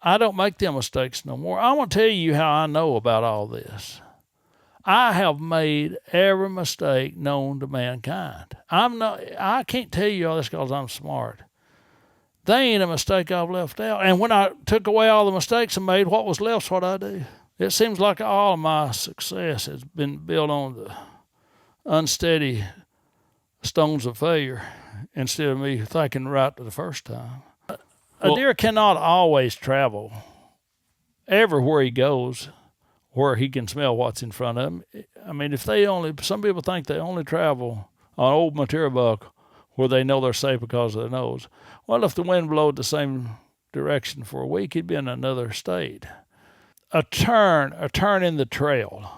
I don't make them mistakes no more. I'm going to tell you how I know about all this. I have made every mistake known to mankind. I can't tell you all this because I'm smart. They ain't a mistake I've left out. And when I took away all the mistakes I made, what was left's what I do. It seems like all of my success has been built on the unsteady stones of failure instead of me thinking right the first time. A deer cannot always travel everywhere he goes where he can smell what's in front of him. I mean, some people think they only travel on old material buck where they know they're safe because of their nose. Well, if the wind blowed the same direction for a week, he'd be in another state. A turn in the trail.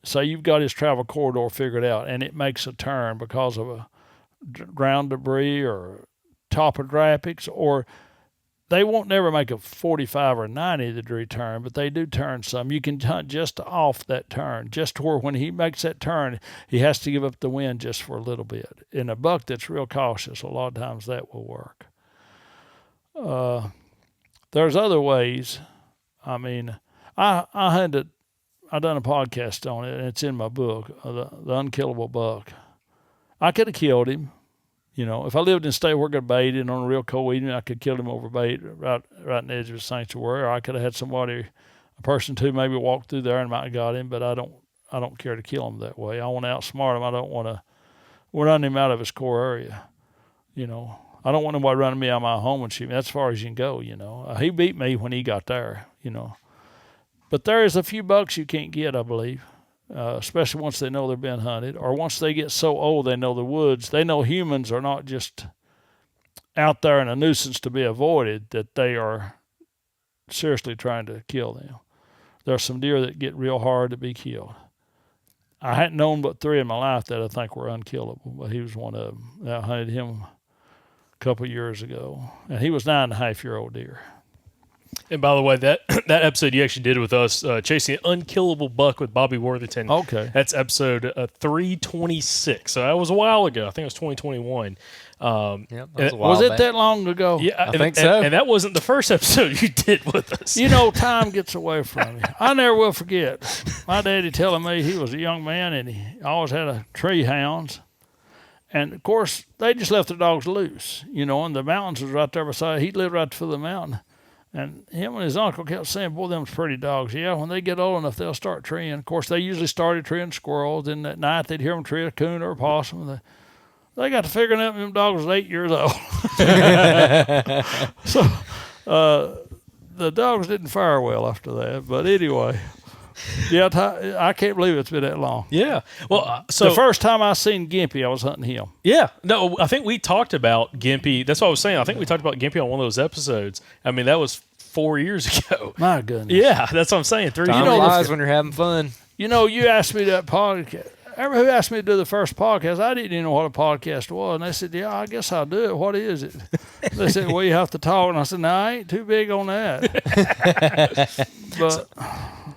So you've got his travel corridor figured out, and it makes a turn because of a ground debris or topographics, or they won't never make a 45 or 90-degree turn, but they do turn some. You can hunt just off that turn, just to where when he makes that turn, he has to give up the wind just for a little bit. In a buck that's real cautious, a lot of times that will work. There's other ways. I mean, I done a podcast on it, and it's in my book, the Unkillable Buck. I could have killed him. You know, if I lived in a state where I could bait it on a real cold evening, I could kill him over bait right in the edge of the sanctuary. Or I could have had a person too, maybe walk through there and might have got him. But I don't care to kill him that way. I want to outsmart him. I don't want to run him out of his core area. You know, I don't want anybody running me out of my home and shoot me. That's as far as you can go. You know, he beat me when he got there. You know, but there is a few bucks you can't get, I believe. Especially once they know they're being hunted, or once they get so old they know the woods, they know humans are not just out there and a nuisance to be avoided, that they are seriously trying to kill them. There are some deer that get real hard to be killed. I hadn't known but 3 in my life that I think were unkillable, but he was one of them. I hunted him a couple of years ago, and he was 9.5-year-old deer. And by the way, that episode you actually did with us, chasing an unkillable buck with Bobby Worthington. Okay. That's episode 326. So that was a while ago. I think it was 2021. That was a while Was it back. that long ago? Yeah, I think so. And that wasn't the first episode you did with us. You know, time gets away from you. I never will forget my daddy telling me he was a young man and he always had a tree hounds. And, of course, they just left the dogs loose, you know, and the mountains was right there beside. He lived right at the foot of the mountain. And him and his uncle kept saying, boy, them's pretty dogs. Yeah, when they get old enough, they'll start treeing. Of course, they usually started treeing squirrels. Then at night, they'd hear them tree a coon or a possum. They got to figuring out them dogs was 8 years old. So the dogs didn't fare well after that. But anyway, yeah, I can't believe it's been that long. Yeah. Well, so the first time I seen Gimpy, I was hunting him. Yeah. No, I think we talked about Gimpy. That's what I was saying. I think we talked about Gimpy on one of those episodes. I mean, that was 4 years ago. My goodness. Yeah, that's what I'm saying. 3 years. Time flies when you're having fun. You know, you asked me that podcast. Who asked me to do the first podcast? I didn't even know what a podcast was. And they said, yeah, I guess I'll do it. What is it? They said, well, you have to talk. And I said, no, I ain't too big on that. But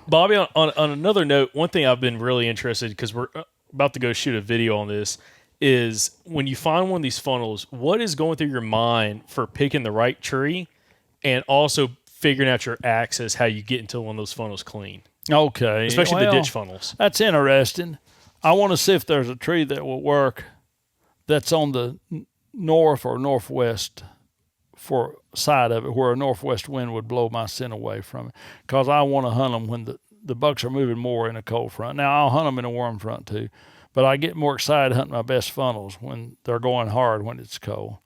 Bobby, on another note, one thing I've been really interested, because we're about to go shoot a video on this, is when you find one of these funnels, what is going through your mind for picking the right tree and also figuring out your axis, how you get into one of those funnels clean? Okay. Especially the ditch funnels. That's interesting. I want to see if there's a tree that will work that's on the north or northwest for side of it, where a northwest wind would blow my scent away from it, because I want to hunt them when the bucks are moving more in a cold front. Now, I'll hunt them in a warm front too, but I get more excited hunting my best funnels when they're going hard when it's cold.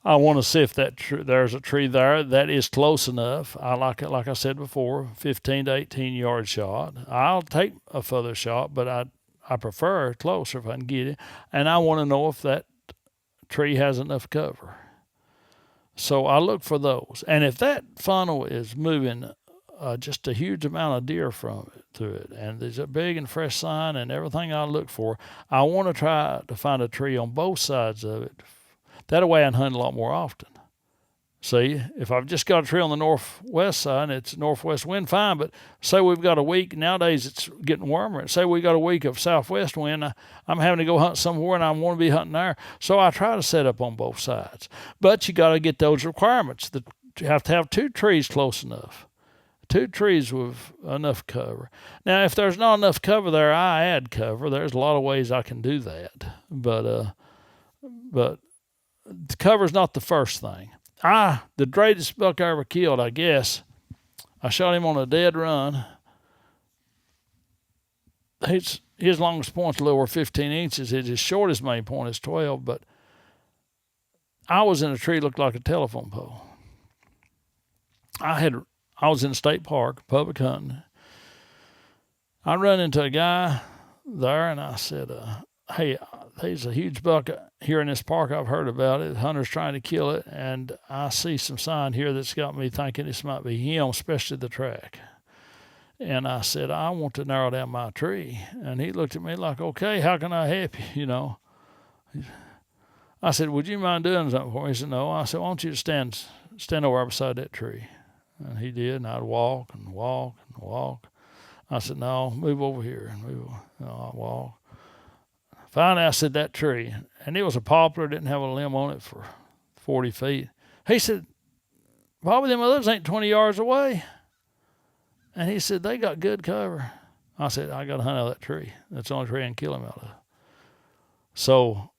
I want to see if there's a tree there that is close enough. I like it, like I said before, 15 to 18 yard shot. I'll take a further shot, but I prefer closer if I can get it. And I want to know if that tree has enough cover. So I look for those. And if that funnel is moving just a huge amount of deer through it, and there's a big and fresh sign and everything I look for, I want to try to find a tree on both sides of it. That way I can hunt a lot more often. See, if I've just got a tree on the northwest side and it's northwest wind, fine. But say we've got a week, nowadays it's getting warmer. Say we got a week of southwest wind, I'm having to go hunt somewhere and I want to be hunting there. So I try to set up on both sides. But you got to get those requirements. You have to have 2 trees close enough. 2 trees with enough cover. Now, if there's not enough cover there, I add cover. There's a lot of ways I can do that. But the cover's not the first thing. The greatest buck I ever killed, I guess, I shot him on a dead run. His longest point's a little over 15 inches. His shortest main point is 12, but I was in a tree that looked like a telephone pole. I was in a state park, public hunting. I run into a guy there, and I said, hey, there's a huge buck here in this park. I've heard about it. Hunter's trying to kill it, and I see some sign here that's got me thinking this might be him, especially the track. And I said, I want to narrow down my tree. And he looked at me like, okay, how can I help you, I said, would you mind doing something for me? He said, no. I said, why don't you stand over beside that tree? And he did, and I'd walk and walk and walk. I said, no, move over here. And move over. I'd walk. Finally, I said, that tree. And it was a poplar, didn't have a limb on it for 40 feet. He said, Bobby, them others ain't 20 yards away. And he said, they got good cover. I said, I got to hunt out of that tree. That's the only tree I can kill him out of. So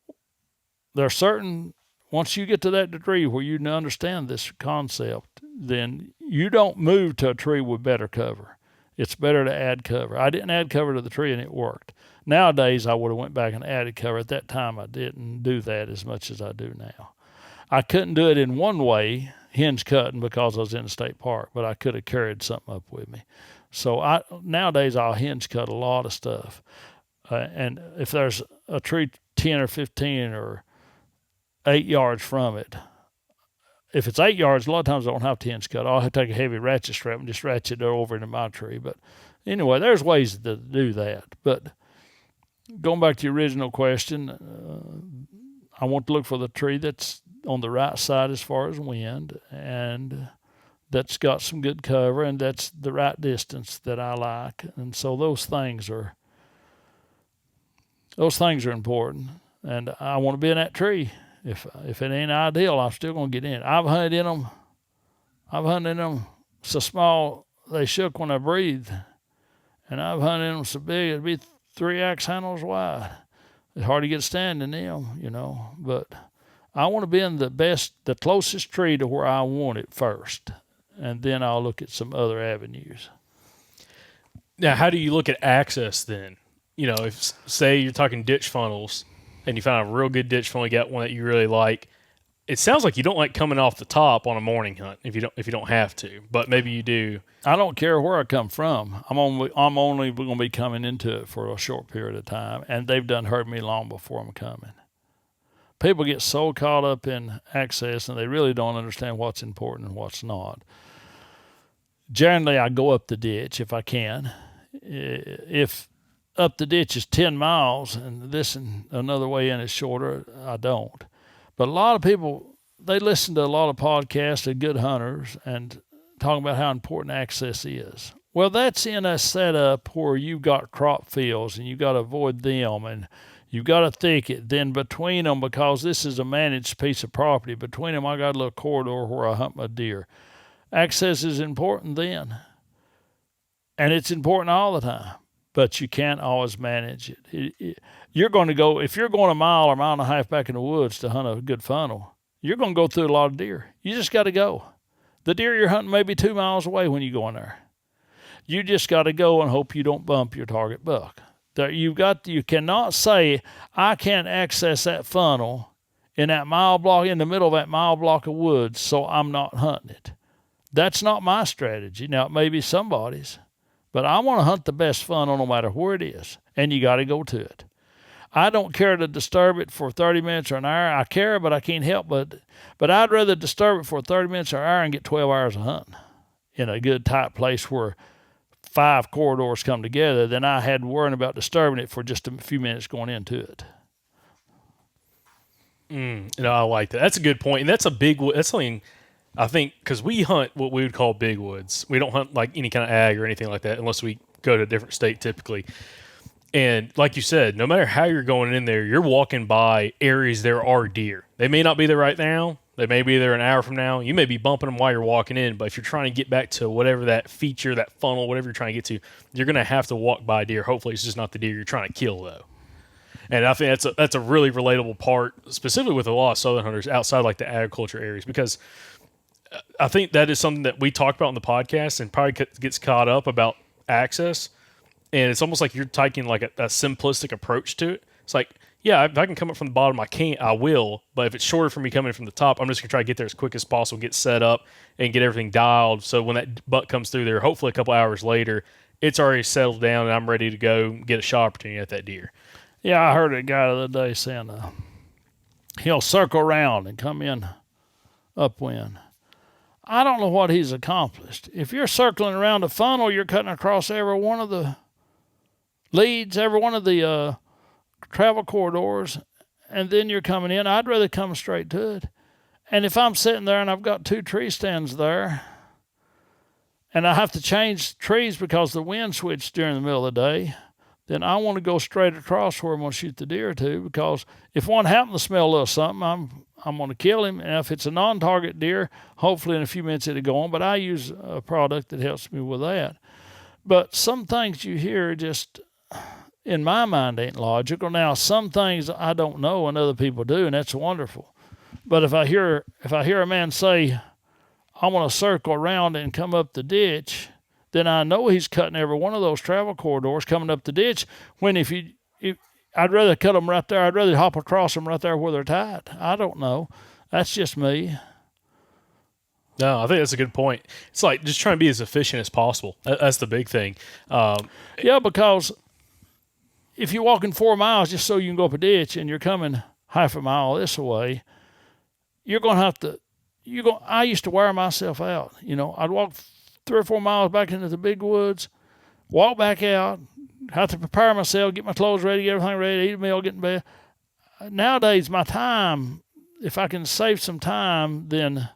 there's certain, once you get to that degree where you understand this concept, then you don't move to a tree with better cover. It's better to add cover. I didn't add cover to the tree, and it worked. Nowadays, I would have went back and added cover. At that time, I didn't do that as much as I do now. I couldn't do it in one way, hinge cutting, because I was in a state park, but I could have carried something up with me. So nowadays, I'll hinge cut a lot of stuff. And if there's a tree 10 or 15 or 8 yards from it, if it's 8 yards, a lot of times I don't have to hinge cut. I'll have to take a heavy ratchet strap and just ratchet it over into my tree. But anyway, there's ways to do that. But going back to your original question, I want to look for the tree that's on the right side as far as wind, and that's got some good cover, and that's the right distance that I like. And so those things are important, and I want to be in that tree. If it ain't ideal, I'm still going to get in. I've hunted in them so small they shook when I breathed, and I've hunted in them so big it'd be 3 axe handles wide. It's hard to get stand in them, but I want to be in the closest tree to where I want it first, and then I'll look at some other avenues. Now, how do you look at access then? If, say, you're talking ditch funnels, and you find a real good ditch funnel, you got one that you really like. It sounds like you don't like coming off the top on a morning hunt if you don't have to, but maybe you do. I don't care where I come from. I'm only going to be coming into it for a short period of time, and they've done heard me long before I'm coming. People get so caught up in access, and they really don't understand what's important and what's not. Generally, I go up the ditch if I can. If up the ditch is 10 miles and this and another way in is shorter, I don't. But a lot of people, they listen to a lot of podcasts of good hunters and talking about how important access is. Well, that's in a setup where you've got crop fields and you've got to avoid them, and you've got a thicket. Then between them, because this is a managed piece of property, between them I got a little corridor where I hunt my deer. Access is important then, and it's important all the time. But you can't always manage it. You're going to go, if you're going a mile or a mile and a half back in the woods to hunt a good funnel, you're going to go through a lot of deer. You just got to go. The deer you're hunting may be 2 miles away when you go in there. You just got to go and hope you don't bump your target buck. You cannot say, I can't access that funnel in that mile block, in the middle of that mile block of woods, so I'm not hunting it. That's not my strategy. Now, it may be somebody's. But I want to hunt the best funnel no matter where it is, and you got to go to it. I don't care to disturb it for 30 minutes or an hour. I care, but I can't help but I'd rather disturb it for 30 minutes or an hour and get 12 hours of hunting in a good tight place where 5 corridors come together than I had worrying about disturbing it for just a few minutes going into it. I like that. That's a good point, and that's something I think because we hunt what we would call big woods. We don't hunt like any kind of ag or anything like that unless we go to a different state typically. And like you said, no matter how you're going in there, you're walking by areas there are deer. They may not be there right now. They may be there an hour from now. You may be bumping them while you're walking in, but if you're trying to get back to whatever that feature, that funnel, whatever you're trying to get to, you're going to have to walk by deer. Hopefully it's just not the deer you're trying to kill, though. And I think that's a really relatable part, specifically with a lot of southern hunters outside like the agriculture areas, because I think that is something that we talk about in the podcast and probably gets caught up about access. And it's almost like you're taking like a simplistic approach to it. It's like, yeah, if I can come up from the bottom, I will. But if it's shorter for me coming from the top, I'm just going to try to get there as quick as possible, get set up, and get everything dialed. So when that buck comes through there, hopefully a couple hours later, it's already settled down and I'm ready to go get a shot opportunity at that deer. Yeah, I heard a guy the other day saying he'll circle around and come in upwind. I don't know what he's accomplished. If you're circling around a funnel, you're cutting across every one of the leads, every one of the travel corridors, and then you're coming in. I'd rather come straight to it. And if I'm sitting there and I've got 2 tree stands there, and I have to change trees because the wind switched during the middle of the day, then I want to go straight across where I'm going to shoot the deer to, because if one happens to smell a little something, I'm going to kill him. And if it's a non-target deer, hopefully in a few minutes it'll go on. But I use a product that helps me with that. But some things you hear just, in my mind, ain't logical. Now, some things I don't know and other people do, and that's wonderful. But if I hear a man say, I want to circle around and come up the ditch, then I know he's cutting every one of those travel corridors coming up the ditch. When if I'd rather cut them right there. I'd rather hop across them right there where they're tied. I don't know. That's just me. No, I think that's a good point. It's like just trying to be as efficient as possible. That's the big thing. Yeah, because if you're walking 4 miles just so you can go up a ditch and you're coming half a mile this way, you're going to have to. I used to wear myself out. I'd walk 3 or 4 miles back into the big woods, walk back out, have to prepare myself, get my clothes ready, get everything ready, eat a meal, get in bed. Nowadays, my time, if I can save some time, then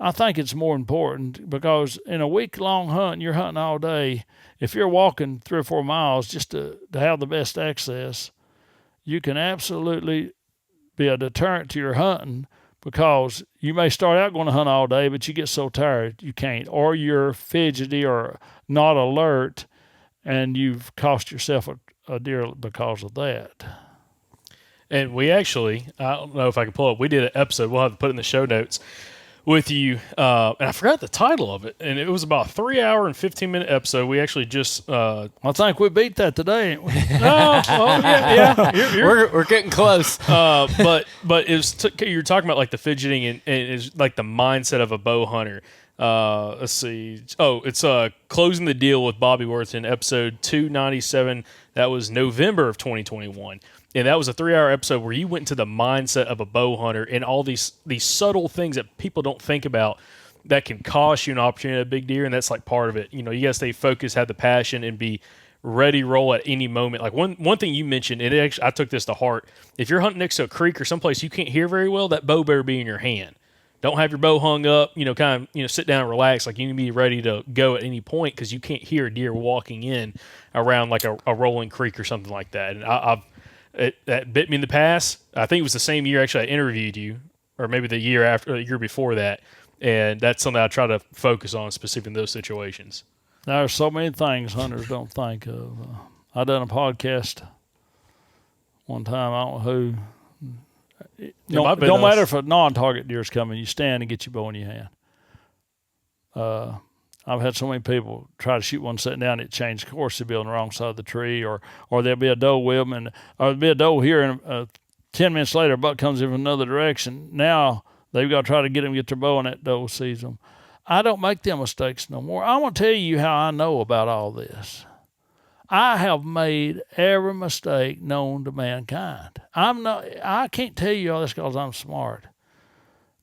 I think it's more important, because in a week-long hunt, you're hunting all day. If you're walking 3 or 4 miles just to have the best access, you can absolutely be a deterrent to your hunting, because you may start out going to hunt all day, but you get so tired you can't, or you're fidgety or not alert, and you've cost yourself a deer because of that. And we actually, I don't know if I can pull up, we did an episode, we'll have to put it in the show notes, with you, and I forgot the title of it, and it was about a 3-hour and 15-minute episode. We actually just, I think we beat that today, ain't we? yeah. We're getting close. But it was you're talking about like the fidgeting and it's like the mindset of a bow hunter. Let's see. Oh, it's Closing the Deal with Bobby Worthington, episode 297. That was November of 2021. And that was a 3-hour episode where you went into the mindset of a bow hunter and all these subtle things that people don't think about that can cost you an opportunity at a big deer, and that's like part of it. You got to stay focused, have the passion, and be ready to roll at any moment. Like one thing you mentioned, and I took this to heart. If you're hunting next to a creek or someplace you can't hear very well, that bow better be in your hand. Don't have your bow hung up, kind of, sit down and relax. Like you need to be ready to go at any point, because you can't hear a deer walking in around like a rolling creek or something like that. And that bit me in the past. I think it was the same year actually I interviewed you, or maybe the year before that. And that's something I try to focus on, specifically in those situations. There's so many things hunters don't think of. I done a podcast one time, I don't know who. Don't matter if a non-target deer's coming, you stand and get your bow in your hand. I've had so many people try to shoot one sitting down, it changed course, they'll be on the wrong side of the tree, or there'll be a doe with them, or there'll be a doe here, and 10 minutes later, a buck comes in from another direction. Now they've got to try to get their bow, and that doe sees them. I don't make them mistakes no more. I want to tell you how I know about all this. I have made every mistake known to mankind. I can't tell you all this because I'm smart.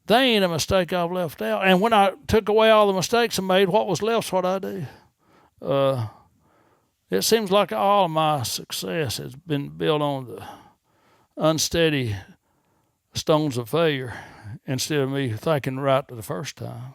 They ain't a mistake I've left out. And when I took away all the mistakes I made, what was left's what I do. It seems like all of my success has been built on the unsteady stones of failure instead of me thinking right the first time.